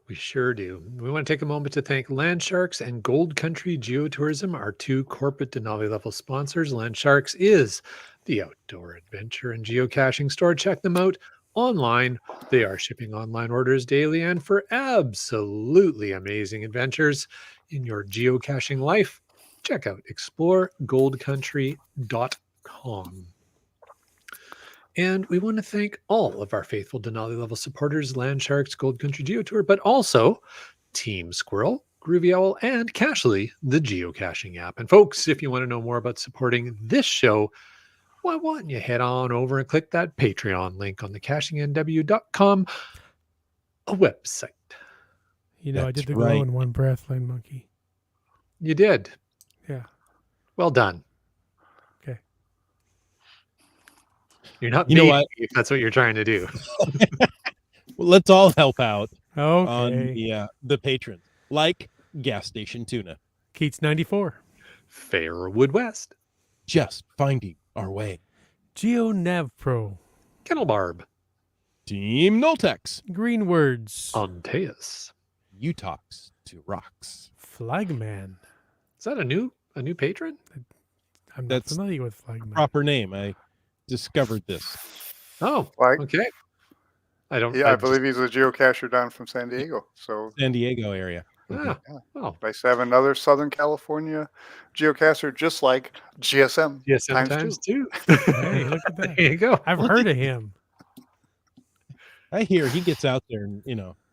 We sure do. We want to take a moment to thank Land Sharks and Gold Country Geotourism, our two corporate Denali level sponsors. Land Sharks is the outdoor adventure and geocaching store. Check them out online. They are shipping online orders daily and for absolutely amazing adventures in your geocaching life. Check out exploregoldcountry.com. And we want to thank all of our faithful Denali level supporters, Land Sharks, Gold Country Geotour, but also Team Squirrel, Groovy Owl, and Cachly, the geocaching app. And folks, if you want to know more about supporting this show, why don't you head on over and click that Patreon link on the cachingnw.com website. I did That's the right. glow in one breath, Lane Monkey. You did. Yeah. Well done. Okay. You're not You know me what? if that's what you're trying to do. Well, let's all help out on Okay. the patrons, like Gas Station Tuna, Keats 94. Fairwood West, just finding our way. GeoNav Pro. Kennel Barb, Team Noltex, Green Words. Antaeus. you talks to rocks. Flagman. Is that a new patron? I'm not That's familiar with Flagman. Proper name. I discovered this. Oh, Like- okay. I don't. Yeah, I believe he's a geocacher down from San Diego. So San Diego area. Ah, oh, nice to have another Southern California geocacher just like GSM yes, times sometimes two. too. Hey, look at that. There you go. I've heard of him. I hear he gets out there and,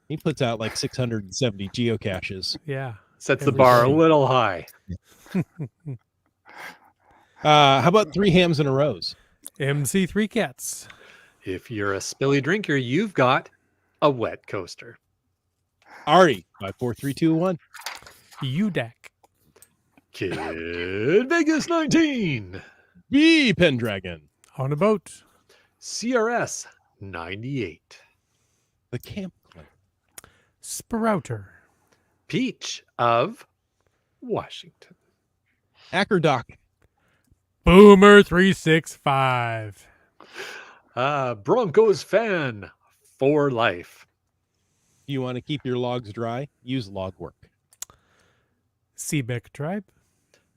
he puts out like 670 geocaches. Yeah. Sets the Every bar a day. little high. How about 3 hams and a rose? MC3 Cats. If you're a spilly drinker, you've got a wet coaster. Ari, 54321. UDAC. Kid Vegas 19. B Pendragon. On a boat. CRS 98. The Camp Clan. Sprouter. Peach of Washington. Ackerdock. Boomer 365. Broncos fan for life. You want to keep your logs dry? Use Logwork. Seebeck Tribe.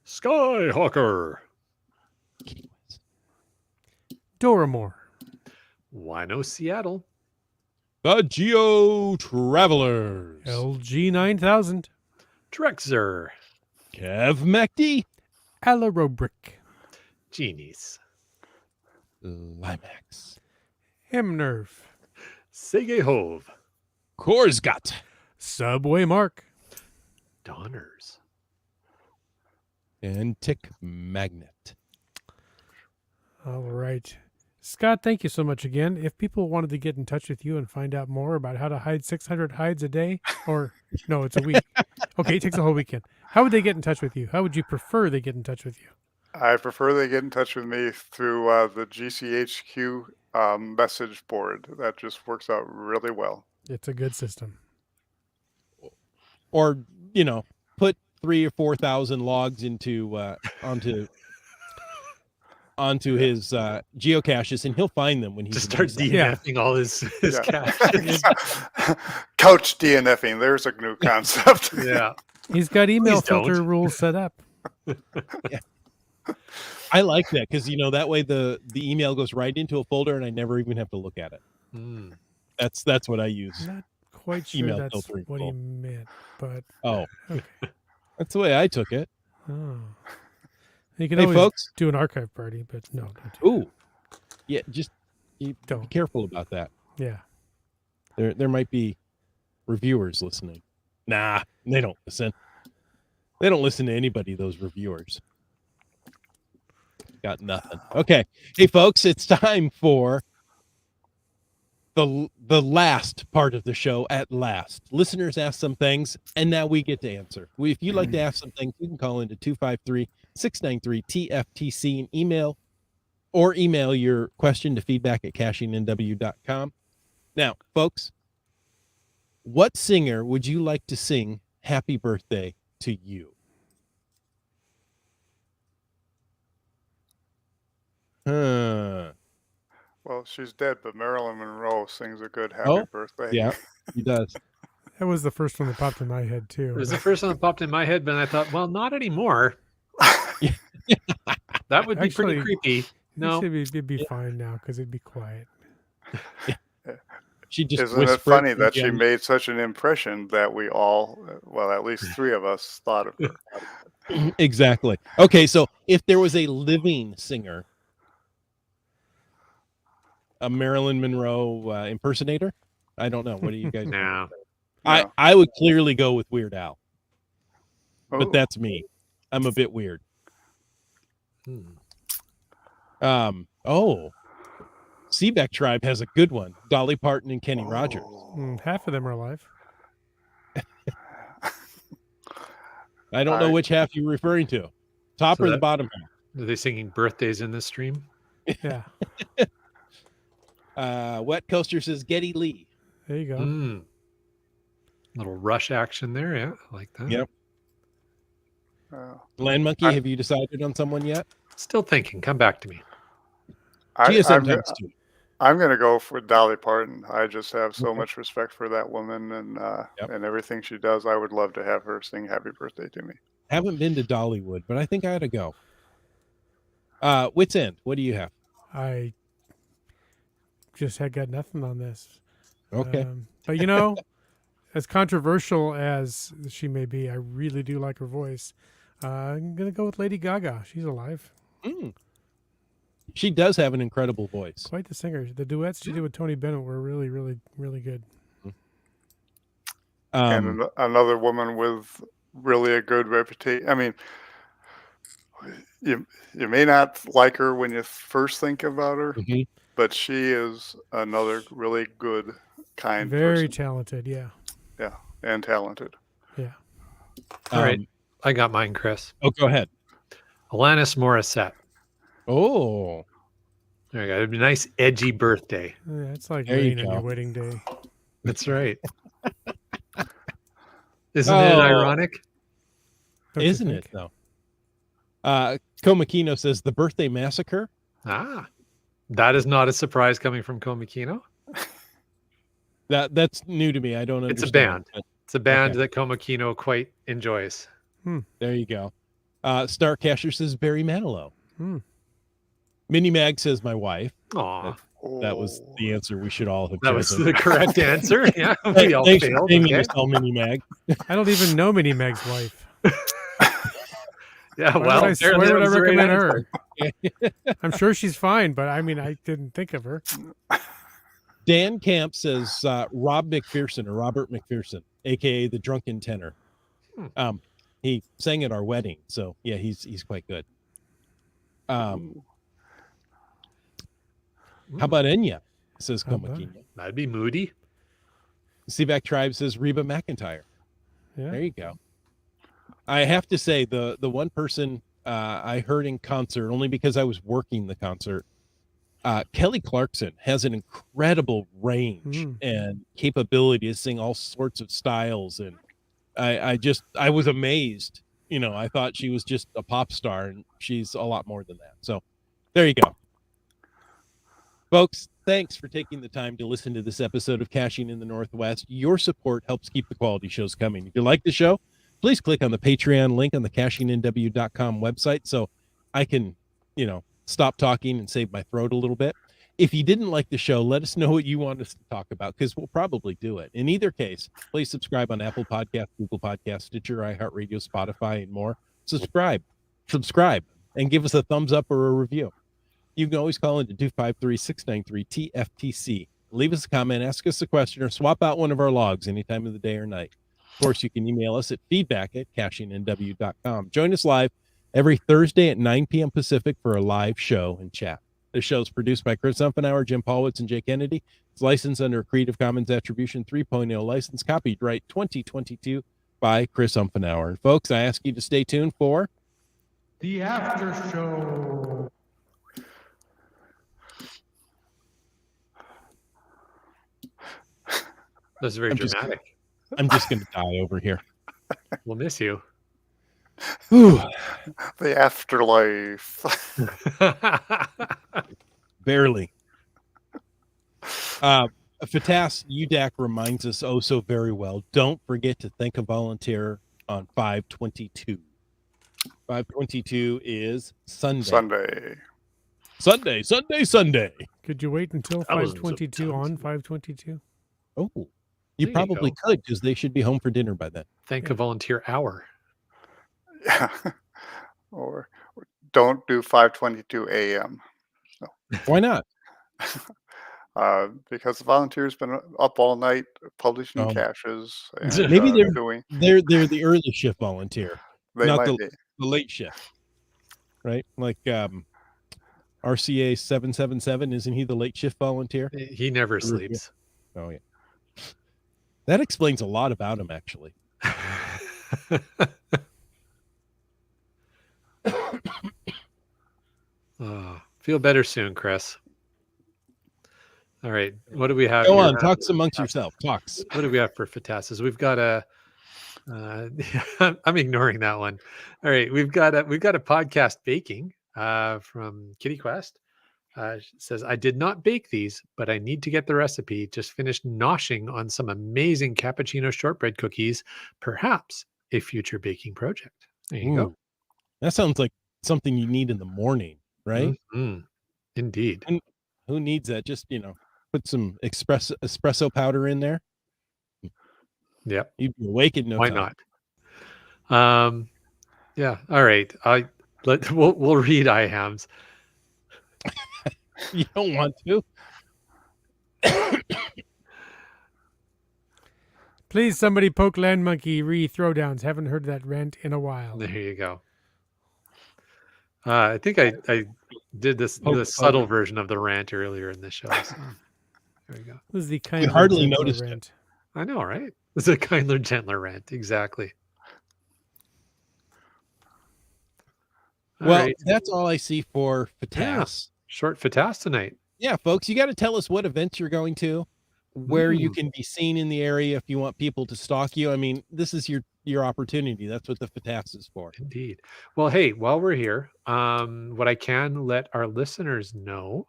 Skyhawker. Doramore. Wino Seattle. The Geo Travelers. LG 9000. Drexer. Kev Mechty. Alarobrick. Genies. Limax. Hemnerv. Sege Hove. Korsgat. Subway Mark. Donners. And Tick Magnet. All right. Scott, thank you so much again. If people wanted to get in touch with you and find out more about how to hide 600 hides a day, or no, it's a week. Okay, it takes a whole weekend. How would they get in touch with you? How would you prefer they get in touch with you? I prefer they get in touch with me through the GCHQ message board. That just works out really well. It's a good system. Or, put 3,000 or 4,000 logs into onto his geocaches, and he'll find them when he's Just start DNFing all his Yeah. caches. Couch DNFing. There's a new concept. Yeah. He's got email Please don't. filter rules set up. I like that because that way the email goes right into a folder and I never even have to look at it. Mm. That's what I use. Not quite sure Email that's filtering what he tool. meant, but Oh, okay. that's the way I took it. Oh. You can Hey, always folks. do an archive party, but no, don't do Ooh, yeah, just be Don't. careful about that. that. Yeah. There might be reviewers listening. Nah, they don't listen. They don't listen to anybody, those reviewers. Got nothing. Okay. Hey, folks, it's time for the last part of the show at last. Listeners ask some things, and now we get to answer. If you'd like to ask some things, you can call into 253-693-TFTC and email your question to feedback@cashingnw.com. Now, folks, what singer would you like to sing Happy Birthday to you? Well, she's dead, but Marilyn Monroe sings a good happy birthday. Yeah, he does. That was the first one that popped in my head, It too. was the first one that popped in my head, but I thought, well, not anymore. That would be pretty Actually, creepy. No, it'd be fine now because it'd be quiet. She just Isn't it whispered funny that she again. made such an impression that we all, well, at least 3 of us thought of her? Exactly. Okay, so if there was a living singer, a Marilyn Monroe impersonator, I don't know. What do you guys? no. I would clearly go with Weird Al, Oh, but that's me. I'm a bit weird. Seabeck Tribe has a good one. Dolly Parton and Kenny Rogers. Half of them are alive. I don't know which half you're referring to. Top So or the that- bottom half? Are they singing birthdays in the stream? Yeah. Wet Coaster says Geddy Lee. There you go. Little Rush action there. Yeah, I like that. Yep. Land Monkey, have you decided on someone yet? Still thinking. Come back to me. GSM times 2. I'm going to go for Dolly Parton. I just have so much respect for that woman and everything she does. I would love to have her sing Happy Birthday to me. Haven't been to Dollywood, but I think I ought to go. Wits End, what do you have? I just had got nothing on this. Okay. But you know, as controversial as she may be, I really do like her voice. I'm gonna go with Lady Gaga. She's alive. She does have an incredible voice. Quite the singer. The duets she did with Tony Bennett were really, really, really good. And another woman with really a good reputation. I mean, you may not like her when you first think about her, but she is another really good, kind Very person. talented, yeah. Yeah, and talented. Yeah. All right. I got mine, Chris. Oh, go ahead. Alanis Morissette. Oh. There you go. It'd be a nice, edgy birthday. Yeah, it's like There you rain on your go. wedding day. That's right. Isn't it ironic? Don't you Isn't think? it, though? Komakino says The Birthday Massacre. That is not a surprise coming from Komakino. That's new to me. I don't understand. It's a band. but It's a band Okay. that Komakino quite enjoys. There you go. Star Casher says Barry Manilow. Hmm. Mini Mag says my wife. Aw, That was the answer we should all have that was chosen. the correct answer. Yeah, we all Thanks for failed. naming Okay. yourself Mini Mag. I don't even know Minnie Meg's wife. Yeah, Why well, would I apparently that was the right recommend answer. her? I'm sure she's fine, but I mean, I didn't think of her. Dan Camp says Robert McPherson, aka the Drunken Tenor. He sang at our wedding, so yeah, he's quite good. How about Enya? Says How about Komakino. That'd be Moody. Seaback Tribe says Reba McEntire. Yeah. There you go. I have to say the one person I heard in concert only because I was working the concert. Kelly Clarkson has an incredible range and capability to sing all sorts of styles, and I was amazed. You know, I thought she was just a pop star, and she's a lot more than that. So there you go. Folks, thanks for taking the time to listen to this episode of Caching in the Northwest. Your support helps keep the quality shows coming. If you like the show, please click on the Patreon link on the cashingnw.com website so I can, stop talking and save my throat a little bit. If you didn't like the show, let us know what you want us to talk about because we'll probably do it. In either case, please subscribe on Apple Podcasts, Google Podcasts, Stitcher, iHeartRadio, Spotify, and more. Subscribe. and give us a thumbs up or a review. You can always call into 253-693-TFTC. Leave us a comment, ask us a question, or swap out one of our logs any time of the day or night. Of course, you can email us at feedback@cachingnw.com. Join us live every Thursday at 9 p.m. Pacific for a live show and chat. This show is produced by Chris Umfenauer, Jim Paulwitz, and Jay Kennedy. It's licensed under a Creative Commons Attribution 3.0 license, copyright 2022 by Chris Umfenauer. And folks, I ask you to stay tuned for The after show. That's very dramatic. I'm just going to die over here. We'll miss you. Whew. The afterlife. Barely. Fatas UDAC reminds us oh so very well. Don't forget to thank a volunteer on 5/22. 5/22 is Sunday. Sunday. Could you wait until That was 5:22 on 5/22? Oh, There you you probably go. could because they should be home for dinner by then. Thank a volunteer hour. Yeah. Or don't do 5:22 a.m. Why not? Because the volunteer's been up all night publishing Oh. caches. Maybe they're doing. they're the early shift volunteer, They not might the be. late shift, right? Like RCA 777, isn't he the late shift volunteer? He never The review. sleeps. Oh yeah, that explains a lot about him actually. Feel better soon, Chris. All right. What do we have Go here? on, talks amongst yourself. Talks. What do we have for Fatasas? We've got a I'm ignoring that one. All right, we've got a podcast baking from Kitty Quest. She says, I did not bake these, but I need to get the recipe. Just finished noshing on some amazing cappuccino shortbread cookies. Perhaps a future baking project. There you go. Ooh, that sounds like something you need in the morning, right? Mhm. Indeed. And who needs that? Just put some espresso powder in there. Yep. You'd be awake in no Why time. not? Yeah. All right. We'll read IHAMs. You don't want to. Please, somebody poke Land Monkey throwdowns. Haven't heard that rant in a while. There you go. I think I did the subtle version of the rant earlier in the show. So there we go. This is the kind hardly noticed it. rant. I know, right? It's a kinder, gentler rant. Exactly. All Well, right. that's all I see for Fatas. Short Fatas tonight. Yeah, folks, you got to tell us what events you're going to, where you can be seen in the area if you want people to stalk you. I mean, this is your opportunity. That's what the Fatas is for. Indeed. Well, hey, while we're here, what I can let our listeners know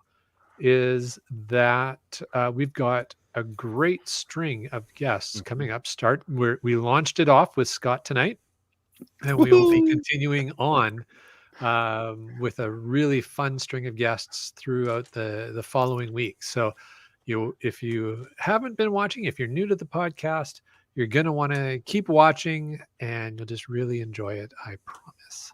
is that we've got a great string of guests coming up. We launched it off with Scott tonight, and we will be continuing on with a really fun string of guests throughout the following week. So if you haven't been watching, if you're new to the podcast, you're going to want to keep watching and you'll just really enjoy it. I promise.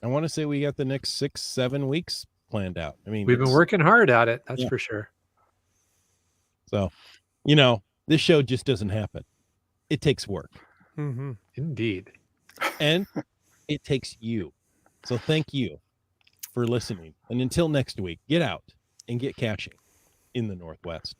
I want to say we got the next 6-7 weeks planned out. I mean, We've been working hard at it. That's for sure. So, this show just doesn't happen. It takes work. Mm-hmm. Indeed. And it takes you. So thank you for listening. And until next week, get out and get caching in the Northwest.